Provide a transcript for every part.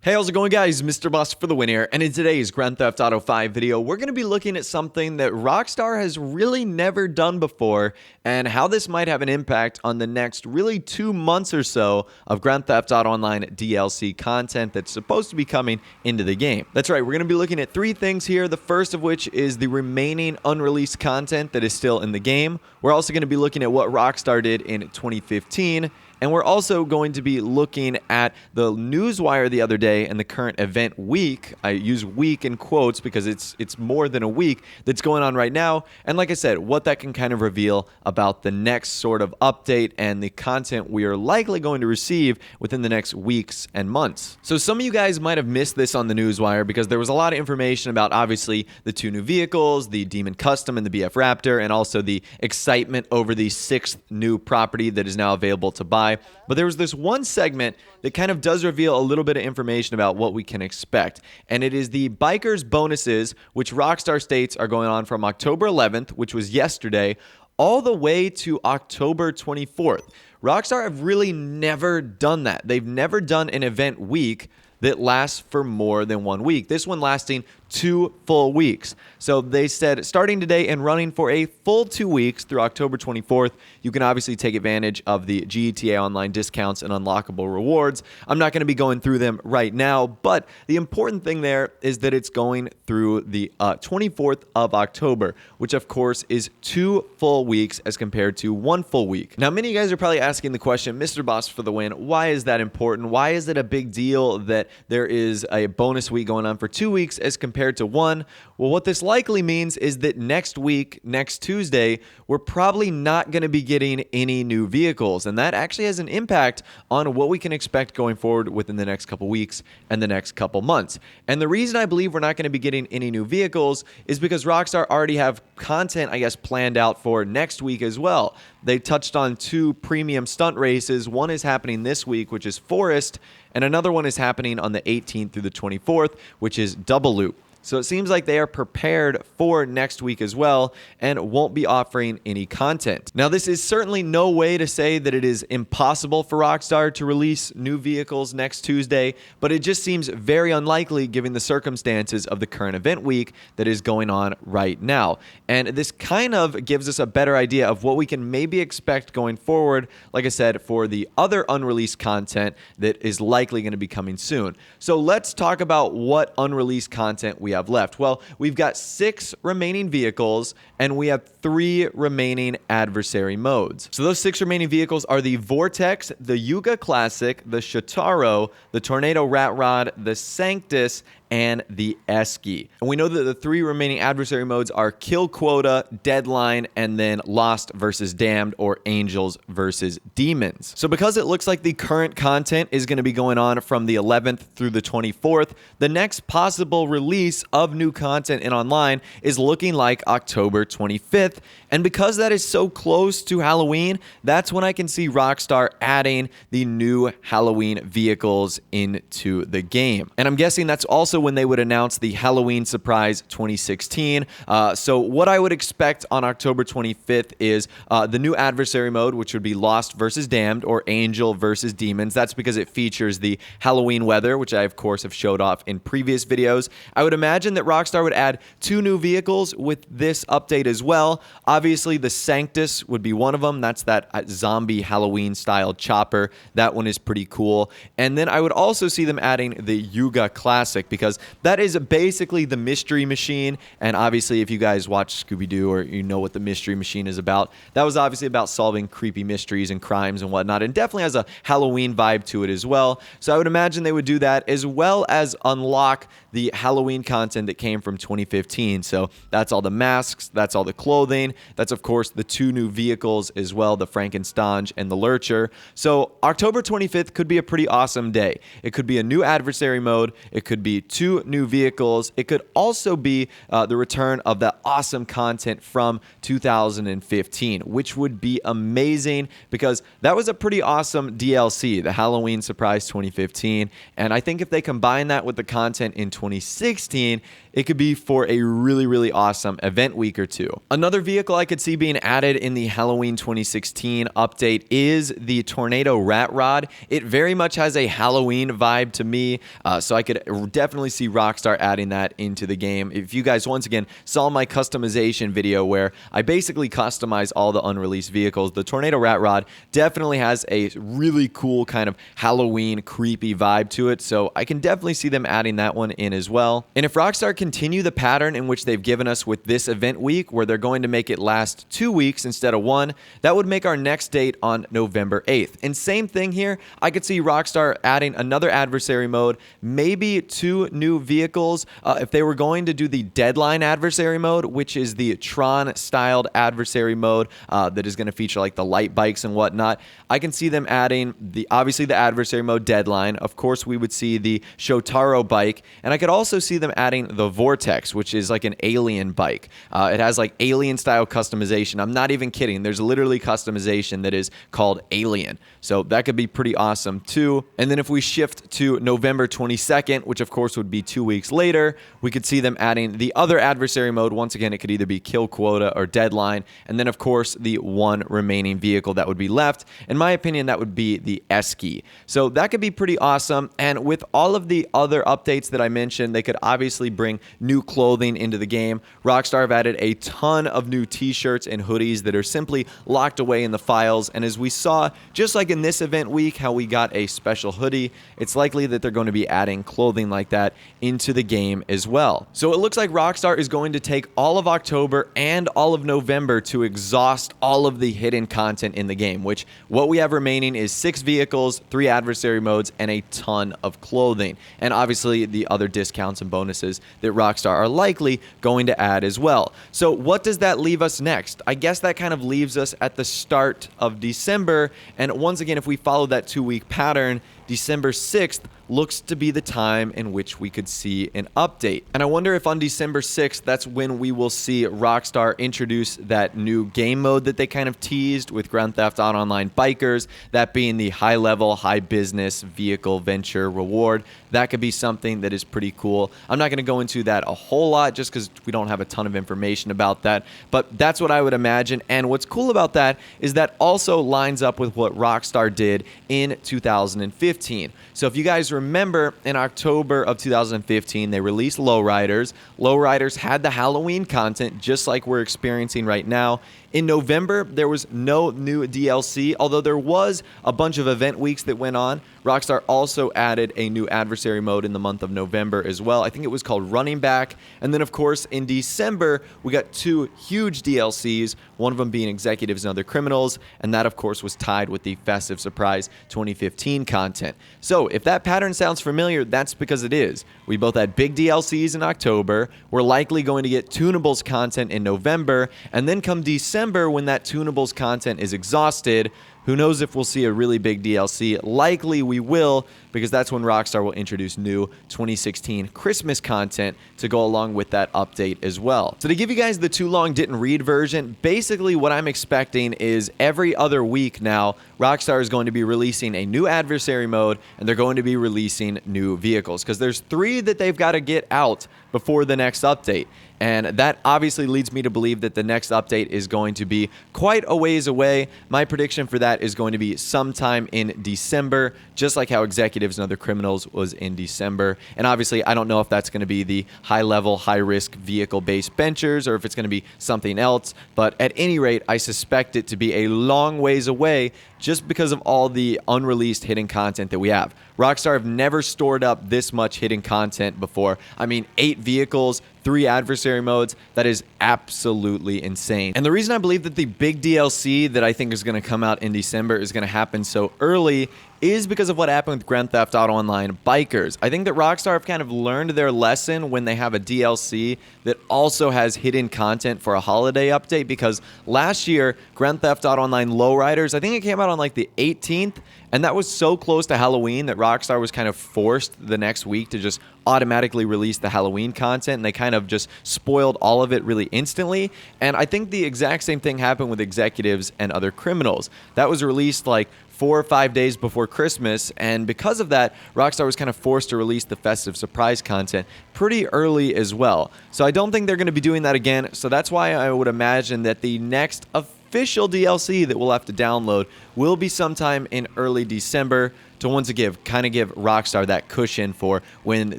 Hey, how's it going, guys? Mr. Boss for the win here, and in today's Grand Theft Auto 5 video, we're going to be looking at something that Rockstar has really never done before, and how this might have an impact on the next really 2 months or so of Grand Theft Auto Online DLC content that's supposed to be coming into the game. That's right, we're going to be looking at 3 things here, the first of which is the remaining unreleased content that is still in the game. We're also going to be looking at what Rockstar did in 2015, and we're also going to be looking at the Newswire the other day and the current event week. I use week in quotes because it's more than a week that's going on right now. And like I said, what that can kind of reveal about the next sort of update and the content we are likely going to receive within the next weeks and months. So some of you guys might have missed this on the Newswire because there was a lot of information about obviously the 2 new vehicles, the Demon Custom and the BF Raptor, and also the excitement over the 6th new property that is now available to buy. But there was this one segment that kind of does reveal a little bit of information about what we can expect. And it is the Bikers bonuses, which Rockstar states are going on from October 11th, which was yesterday, all the way to October 24th. Rockstar have really never done that. They've never done an event week that lasts for more than 1 week. This one lasting 2 full weeks. So they said starting today and running for a full 2 weeks through October 24th, you can obviously take advantage of the GTA Online discounts and unlockable rewards. I'm not going to be going through them right now, but the important thing there is that it's going through the 24th of October, which of course is 2 full weeks as compared to 1 full week. Now, many of you guys are probably asking the question, Mr. Boss for the win, why is that important? Why is it a big deal that there is a bonus week going on for 2 weeks as compared to 1? Well, what this likely means is that next week, next Tuesday, we're probably not going to be getting any new vehicles. And that actually has an impact on what we can expect going forward within the next couple weeks and the next couple months. And the reason I believe we're not going to be getting any new vehicles is because Rockstar already have content, I guess, planned out for next week as well. They touched on 2 premium stunt races. One is happening this week, which is Forest, and another one is happening on the 18th through the 24th, which is Double Loop. So it seems like they are prepared for next week as well and won't be offering any content. Now, this is certainly no way to say that it is impossible for Rockstar to release new vehicles next Tuesday, but it just seems very unlikely given the circumstances of the current event week that is going on right now. And this kind of gives us a better idea of what we can maybe expect going forward, like I said, for the other unreleased content that is likely going to be coming soon. So let's talk about what unreleased content we have left. Well, we've got 6 remaining vehicles and we have 3 remaining adversary modes. So those 6 remaining vehicles are the Vortex, the Yuga Classic, the Shotaro, the Tornado Rat Rod, the Sanctus, and the Esky. And we know that the 3 remaining adversary modes are Kill Quota, Deadline, and then Lost versus Damned, or Angels versus Demons. So because it looks like the current content is going to be going on from the 11th through the 24th, the next possible release of new content in online is looking like October 25th. And because that is so close to Halloween, that's when I can see Rockstar adding the new Halloween vehicles into the game. And I'm guessing that's also when they would announce the Halloween Surprise 2016. So what I would expect on October 25th is the new adversary mode, which would be Lost versus Damned, or Angel versus Demons. That's because it features the Halloween weather, which I of course have showed off in previous videos. I would imagine that Rockstar would add 2 new vehicles with this update as well. Obviously, the Sanctus would be one of them. That's that zombie Halloween style chopper. That one is pretty cool. And then I would also see them adding the Yuga Classic, because that is basically the Mystery Machine. And obviously, if you guys watch Scooby-Doo or you know what the Mystery Machine is about, that was obviously about solving creepy mysteries and crimes and whatnot, and definitely has a Halloween vibe to it as well. So I would imagine they would do that, as well as unlock the Halloween content that came from 2015. So that's all the masks, that's all the clothing, that's of course the 2 new vehicles as well, the Frankenstein and the Lurcher. So October 25th could be a pretty awesome day. It could be a new adversary mode, it could be 2 new vehicles. It could also be the return of that awesome content from 2015, which would be amazing because that was a pretty awesome DLC, the Halloween Surprise 2015. And I think if they combine that with the content in 2016, it could be for a really, really awesome event week or two. Another vehicle I could see being added in the Halloween 2016 update is the Tornado Rat Rod. It very much has a Halloween vibe to me, so I could definitely see Rockstar adding that into the game. If you guys, once again, saw my customization video where I basically customize all the unreleased vehicles, the Tornado Rat Rod definitely has a really cool kind of Halloween creepy vibe to it, so I can definitely see them adding that one in as well. And if Rockstar continue the pattern in which they've given us with this event week, where they're going to make it last 2 weeks instead of 1, that would make our next date on November 8th. And same thing here, I could see Rockstar adding another adversary mode, maybe 2 new vehicles. If they were going to do the Deadline adversary mode, which is the Tron-styled adversary mode that is going to feature like the light bikes and whatnot, I can see them adding obviously the adversary mode Deadline. Of course, we would see the Shotaro bike, and I could also see them adding the Vortex, which is like an alien bike. It has like alien style customization. I'm not even kidding. There's literally customization that is called Alien. So that could be pretty awesome too. And then if we shift to November 22nd, which of course would be 2 weeks later, we could see them adding the other adversary mode. Once again, it could either be Kill Quota or Deadline. And then of course the 1 remaining vehicle that would be left. In my opinion, that would be the Esky. So that could be pretty awesome. And with all of the other updates that I mentioned, they could obviously bring new clothing into the game. Rockstar have added a ton of new t-shirts and hoodies that are simply locked away in the files. And as we saw, just like in this event week, how we got a special hoodie, it's likely that they're going to be adding clothing like that into the game as well. So it looks like Rockstar is going to take all of October and all of November to exhaust all of the hidden content in the game, which what we have remaining is 6 vehicles, 3 adversary modes, and a ton of clothing. And obviously the other discounts and bonuses that Rockstar are likely going to add as well. So what does that leave us next? I guess that kind of leaves us at the start of December. And once again, if we follow that 2-week pattern, December 6th looks to be the time in which we could see an update. And I wonder if on December 6th, that's when we will see Rockstar introduce that new game mode that they kind of teased with Grand Theft Auto Online Bikers, that being the high-level, high-business vehicle venture reward. That could be something that is pretty cool. I'm not going to go into that a whole lot just because we don't have a ton of information about that, but that's what I would imagine. And what's cool about that is that also lines up with what Rockstar did in 2015. So if you guys remember, in October of 2015, they released Lowriders. Lowriders had the Halloween content just like we're experiencing right now. In November, there was no new DLC, although there was a bunch of event weeks that went on. Rockstar also added a new adversary mode in the month of November as well. I think it was called Running Back. And then, of course, in December, we got 2 huge DLCs, one of them being Executives and Other Criminals, and that, of course, was tied with the Festive Surprise 2015 content. So if that pattern sounds familiar, that's because it is. We both had big DLCs in October. We're likely going to get Tunables content in November, and then come December, when that Tunables content is exhausted, who knows if we'll see a really big DLC? Likely we will, because that's when Rockstar will introduce new 2016 Christmas content to go along with that update as well. So to give you guys the too long didn't read version, basically what I'm expecting is every other week now, Rockstar is going to be releasing a new adversary mode, and they're going to be releasing new vehicles, because there's 3 that they've got to get out before the next update. And that obviously leads me to believe that the next update is going to be quite a ways away. My prediction for that is going to be sometime in December, just like how Executives and Other Criminals was in December. And obviously, I don't know if that's going to be the high-level, high-risk vehicle-based benchers or if it's going to be something else. But at any rate, I suspect it to be a long ways away just because of all the unreleased hidden content that we have. Rockstar have never stored up this much hidden content before. I mean, 8 vehicles, 3 adversary modes. That is absolutely insane. And the reason I believe that the big DLC that I think is going to come out in December is going to happen so early is because of what happened with Grand Theft Auto Online Bikers. I think that Rockstar have kind of learned their lesson when they have a DLC that also has hidden content for a holiday update, because last year, Grand Theft Auto Online Lowriders, I think it came out on like the 18th, and that was so close to Halloween that Rockstar was kind of forced the next week to just automatically release the Halloween content, and they kind of just spoiled all of it really instantly. And I think the exact same thing happened with Executives and Other Criminals. That was released like 4 or 5 days before Christmas, and because of that, Rockstar was kind of forced to release the festive surprise content pretty early as well. So I don't think they're going to be doing that again, so that's why I would imagine that the next official DLC that we'll have to download will be sometime in early December, to once again kind of give Rockstar that cushion for when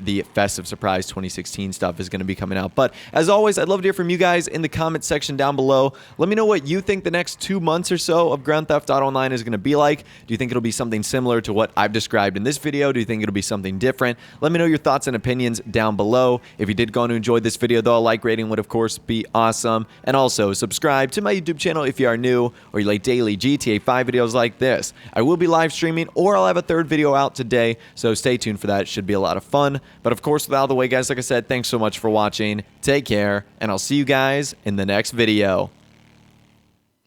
the Festive Surprise 2016 stuff is going to be coming out. But as always, I'd love to hear from you guys in the comment section down below. Let me know what you think the next 2 months or so of Grand Theft Auto Online is going to be like. Do you think it'll be something similar to what I've described in this video? Do you think it'll be something different? Let me know your thoughts and opinions down below. If you did go on to enjoy this video, though, a like rating would of course be awesome. And also subscribe to my YouTube channel if you are new or you like daily GTA 5 videos like this. I will be live streaming, or I'll have a third video out today, so stay tuned for that. It should be a lot of fun. But of course, without the way, guys, like I said, thanks so much for watching. Take care, and I'll see you guys in the next video.